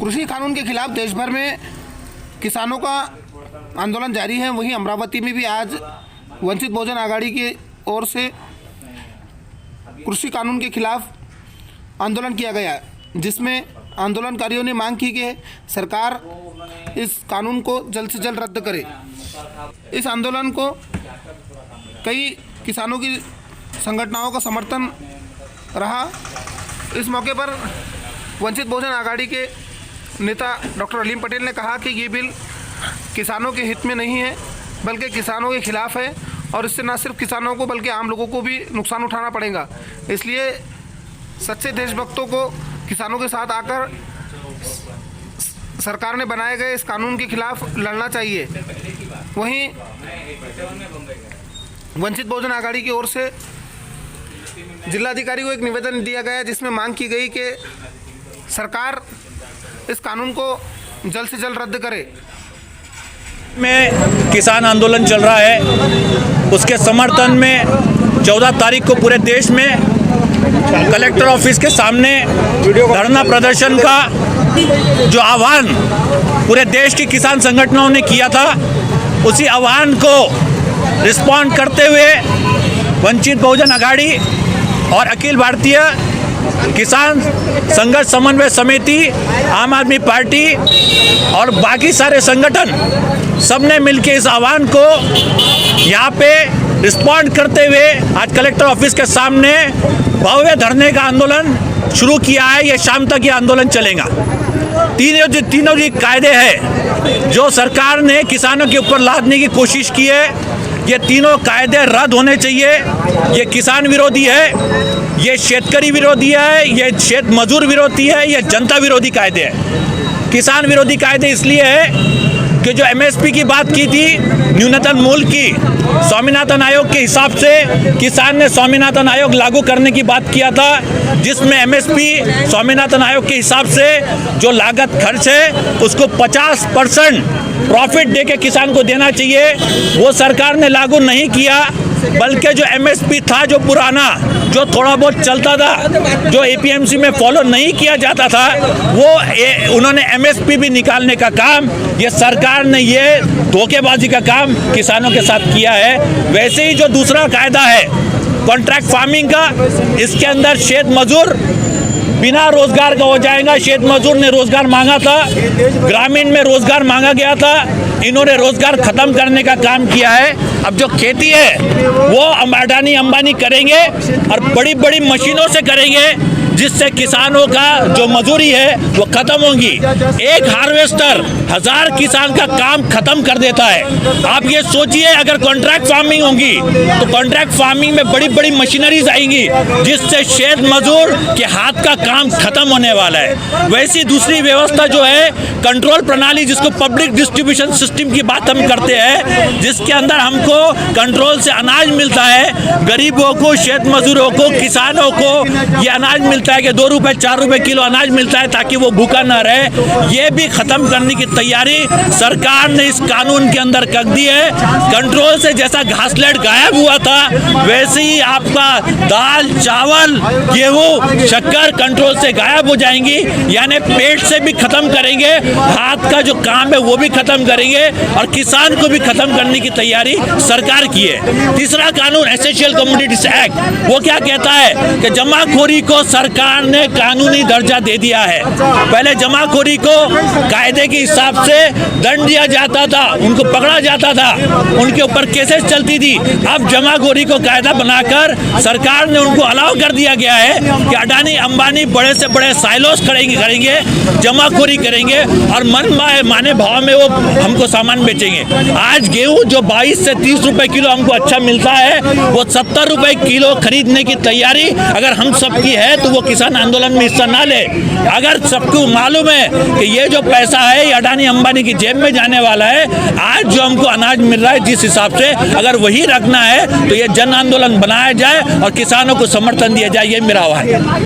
कृषि कानून के खिलाफ देश भर में किसानों का आंदोलन जारी है। वहीं अमरावती में भी आज वंचित बहुजन आघाड़ी की ओर से कृषि कानून के खिलाफ आंदोलन किया गया, जिसमें आंदोलनकारियों ने मांग की कि सरकार इस कानून को जल्द से जल्द रद्द करे। इस आंदोलन को कई किसानों की संगठनों का समर्थन रहा। इस मौके पर वंचित बहुजन आघाड़ी के नेता डॉक्टर अलीम पटेल ने कहा कि ये बिल किसानों के हित में नहीं है, बल्कि किसानों के खिलाफ है और इससे न सिर्फ किसानों को बल्कि आम लोगों को भी नुकसान उठाना पड़ेगा। इसलिए सच्चे देशभक्तों को किसानों के साथ आकर सरकार ने बनाए गए इस कानून के खिलाफ लड़ना चाहिए। वहीं वंचित बहुजन आघाड़ी की ओर से जिलाधिकारी को एक निवेदन दिया गया, जिसमें मांग की गई कि सरकार इस कानून को जल्द से जल्द रद्द करे। में किसान आंदोलन चल रहा है, उसके समर्थन में 14 तारीख को पूरे देश में कलेक्टर ऑफिस के सामने धरना प्रदर्शन का जो आह्वान पूरे देश के किसान संगठनों ने किया था, उसी आह्वान को रिस्पॉन्ड करते हुए वंचित बहुजन आघाड़ी और अखिल भारतीय किसान संघर्ष समन्वय समिति, आम आदमी पार्टी और बाकी सारे संगठन सबने मिलकर इस आह्वान को यहाँ पे रिस्पॉन्ड करते हुए आज कलेक्टर ऑफिस के सामने भव्य धरने का आंदोलन शुरू किया है। ये शाम तक ये आंदोलन चलेगा। तीनों जो कायदे हैं जो सरकार ने किसानों के ऊपर लादने की कोशिश की है, ये तीनों कायदे रद्द होने चाहिए। ये किसान विरोधी है, ये शेतकरी विरोधी है, ये खेत मजदूर विरोधी है, ये जनता विरोधी कायदे है। किसान विरोधी कायदे इसलिए है कि जो एमएसपी की बात की थी, न्यूनतम मूल्य की, स्वामीनाथन आयोग के हिसाब से किसान ने स्वामीनाथन आयोग लागू करने की बात किया था, जिसमें एमएसपी स्वामीनाथन आयोग के हिसाब से जो लागत खर्च है उसको 50% प्रॉफिट दे के किसान को देना चाहिए। वो सरकार ने लागू नहीं किया, बल्कि जो एमएसपी था, जो पुराना, जो थोड़ा बहुत चलता था, जो एपीएमसी में फॉलो नहीं किया जाता था, वो उन्होंने एमएसपी भी निकालने का काम, ये सरकार ने ये धोखेबाजी का काम किसानों के साथ किया है। वैसे ही जो दूसरा कायदा है कॉन्ट्रैक्ट फार्मिंग का, इसके अंदर खेत मजदूर बिना रोजगार का हो जाएगा। खेत मजदूर ने रोजगार मांगा था, ग्रामीण में रोजगार मांगा गया था, इन्होंने रोजगार खत्म करने का काम किया है। अब जो खेती है वो अडानी अंबानी करेंगे और बड़ी बड़ी मशीनों से करेंगे, जिससे किसानों का जो मजदूरी है वो खत्म होगी। एक हार्वेस्टर 1000 किसान का काम खत्म कर देता है। आप ये सोचिए, अगर कॉन्ट्रैक्ट फार्मिंग होगी तो कॉन्ट्रैक्ट फार्मिंग में बड़ी बड़ी मशीनरीज आएंगी, जिससे खेत मजदूर के हाथ का काम खत्म होने वाला है। वैसी दूसरी व्यवस्था जो है कंट्रोल प्रणाली, जिसको पब्लिक डिस्ट्रीब्यूशन सिस्टम की बात हम करते हैं, जिसके अंदर हमको कंट्रोल से अनाज मिलता है, गरीबों को, खेत मजदूरों को, किसानों को ये अनाज मिलता है कि 2 रुपए 4 रुपए किलो अनाज मिलता है, ताकि वो भूखा ना रहे। ये भी खत्म करने की तैयारी सरकार ने इस कानून के अंदर कर दी है। कंट्रोल से जैसा घासलेट गायब हुआ था, वैसे ही आपका दाल, चावल, गेहूं, शक्कर कंट्रोल से गायब हो जाएंगी। यानी पेट से भी खत्म करेंगे, हाथ का जो काम है वो भी खत्म करेंगे और किसान को भी खत्म करने की तैयारी सरकार की है। तीसरा कानून एसेंशियल कमोडिटीज एक्ट, वो क्या कहता है कि जमाखोरी को सरकार ने कानूनी दर्जा दे दिया है। पहले जमाखोरी को कायदे के हिसाब से दंड दिया जाता था, उनको पकड़ा जाता था, उनके ऊपर केसेस चलती थी। अब जमाखोरी को कायदा बनाकर सरकार ने उनको अलाउ कर दिया गया है कि अडानी अंबानी बड़े से बड़े साइलोस करेंगे, जमाखोरी करेंगे और मन माने भाव में वो हमको सामान बेचेंगे। आज गेहूं जो 22 से 30 रुपए किलो हमको अच्छा मिलता है, वो 70 रुपए किलो खरीदने की तैयारी अगर हम सबकी है तो वो किसान आंदोलन में हिस्सा ना ले। अगर सबको मालूम है कि ये जो पैसा है ये अडानी अंबानी की जेब में जाने वाला है, आज जो हमको अनाज मिल रहा है जिस हिसाब से, अगर वही रखना है तो ये जन आंदोलन बनाया जाए और किसानों को समर्थन दिया जाए। ये मेरा आह्वान है।